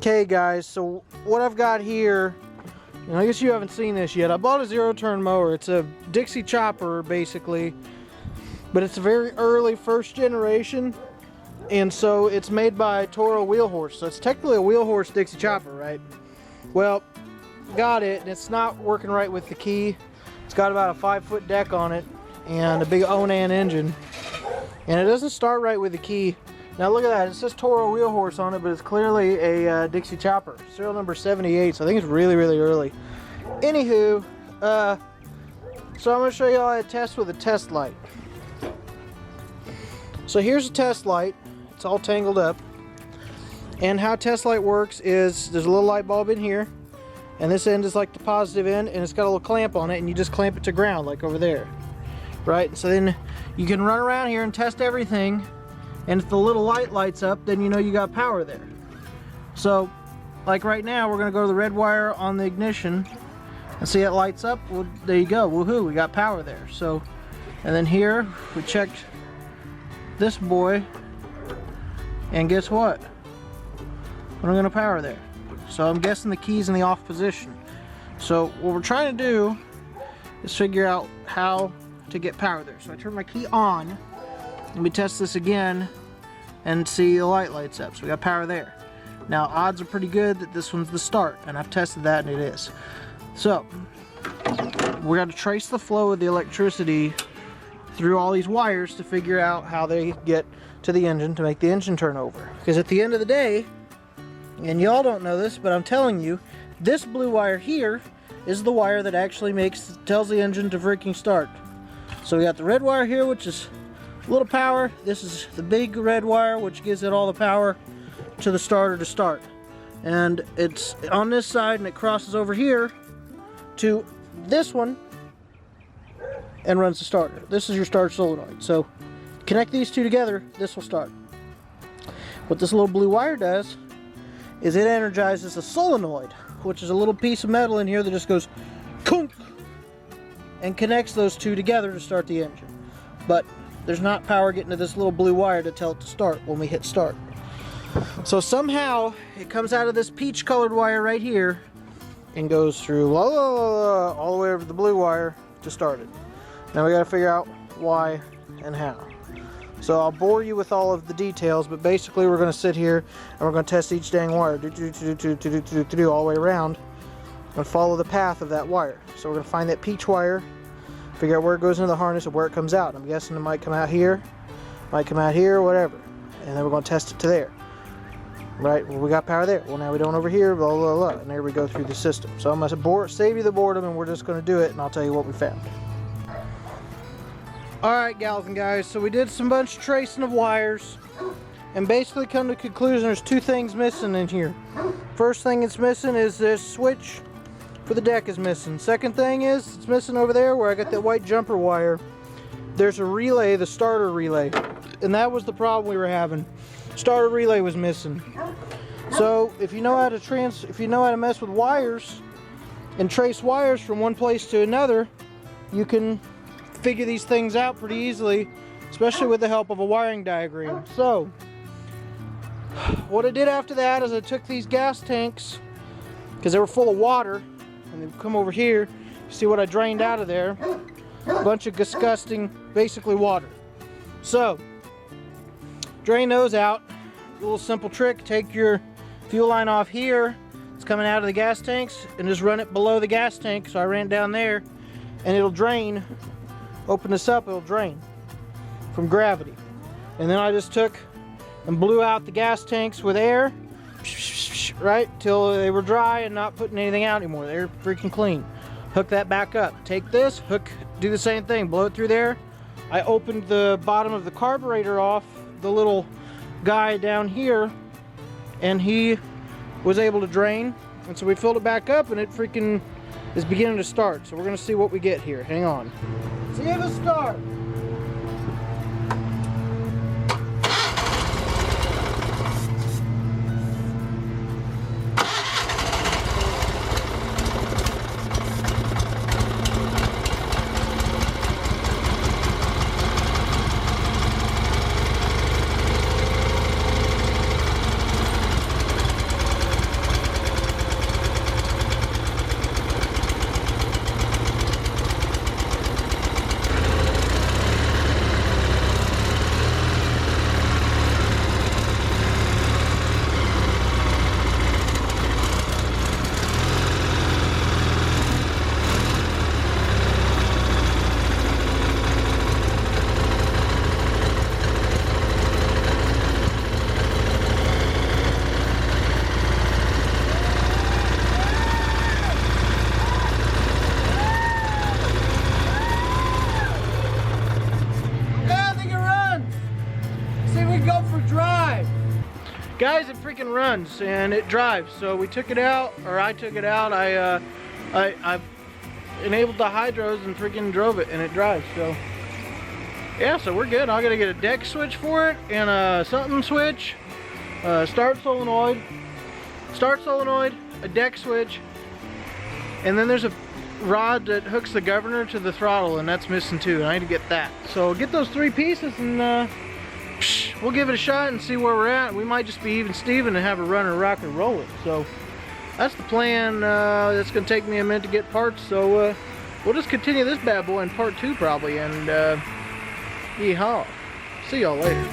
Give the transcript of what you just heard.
Okay guys, so what I've got here, and I guess you haven't seen this yet. I bought a zero-turn mower. It's a Dixie chopper basically, but it's a very early first generation, and so it's made by Toro Wheel Horse. So it's technically a Wheel Horse Dixie chopper, right? Well, got it, and it's not working right with the key. It's got about a 5-foot deck on it and a big Onan engine, and it doesn't start right with the key. Now look at that, it says Toro Wheel Horse on it, but it's clearly a Dixie chopper. Serial number 78, so I think it's really, really early. Anywho, so I'm going to show you how I test with a test light. So here's a test light. It's all tangled up. And how a test light works is there's a little light bulb in here, and this end is like the positive end, and it's got a little clamp on it, and you just clamp it to ground like over there. Right? So then you can run around here and test everything. And if the little light lights up, then you know you got power there. So, like right now, we're going to go to the red wire on the ignition and see it lights up. Well, there you go. Woohoo, we got power there. So, and then here, we checked this boy, and guess what? We're going to power there. So I'm guessing the key's in the off position. So what we're trying to do is figure out how to get power there. So I turn my key on. Let me test this again and see the light lights up. So we got power there. Now odds are pretty good that this one's the start, and I've tested that and it is. So we're going to trace the flow of the electricity through all these wires to figure out how they get to the engine to make the engine turn over. Because at the end of the day, and y'all don't know this, but I'm telling you, this blue wire here is the wire that actually tells the engine to freaking start. So we got the red wire here, which is a little power. This is the big red wire, which gives it all the power to the starter to start. And it's on this side, and it crosses over here to this one and runs the starter. This is your start solenoid. So connect these two together, this will start. What this little blue wire does is it energizes a solenoid, which is a little piece of metal in here that just goes kunk and connects those two together to start the engine. But there's not power getting to this little blue wire to tell it to start when we hit start. So somehow it comes out of this peach colored wire right here and goes through all the way over the blue wire to start it. Now we got to figure out why and how. So I'll bore you with all of the details, but basically we're going to sit here and we're going to test each dang wire all the way around and follow the path of that wire. So we're going to find that peach wire, figure out where it goes into the harness and where it comes out. I'm guessing it might come out here, whatever. And then we're going to test it to there. Right, well, we got power there. Well, now we don't over here, blah, blah, blah. And there we go through the system. So I'm going to save you the boredom, and we're just going to do it, and I'll tell you what we found. Alright, gals and guys, so we did some bunch of tracing of wires, and basically come to the conclusion there's two things missing in here. First thing it's missing is this switch for the deck is missing. Second thing is, it's missing over there where I got that white jumper wire. There's a relay, the starter relay, and that was the problem we were having. Starter relay was missing. So if you know how to mess with wires and trace wires from one place to another, you can figure these things out pretty easily, especially with the help of a wiring diagram. So what I did after that is I took these gas tanks, because they were full of water, and they've come over here. See what I drained out of there? A bunch of disgusting, basically water. So drain those out. A little simple trick, take your fuel line off here, it's coming out of the gas tanks, and just run it below the gas tank. So I ran down there and it'll drain. Open this up, it'll drain from gravity. And then I just took and blew out the gas tanks with air, right, till they were dry and not putting anything out anymore. They're freaking clean. Hook that back up. Take this, do the same thing, blow it through there. I opened the bottom of the carburetor off, the little guy down here, and he was able to drain, and so we filled it back up, and it freaking is beginning to start. So we're going to see what we get here. Hang on. See if it starts. Guys, it freaking runs and it drives. So we took it out, or I took it out. I enabled the hydros and freaking drove it, and it drives. So yeah, so we're good. I gotta get a deck switch for it and a something switch, start solenoid, a deck switch, and then there's a rod that hooks the governor to the throttle, and that's missing too. I need to get that. So get those 3 pieces and we'll give it a shot and see where we're at. We might just be even Steven and have a run and rock and roll it. So that's the plan. It's gonna take me a minute to get parts, so we'll just continue this bad boy in part 2 probably, and yeehaw. See y'all later.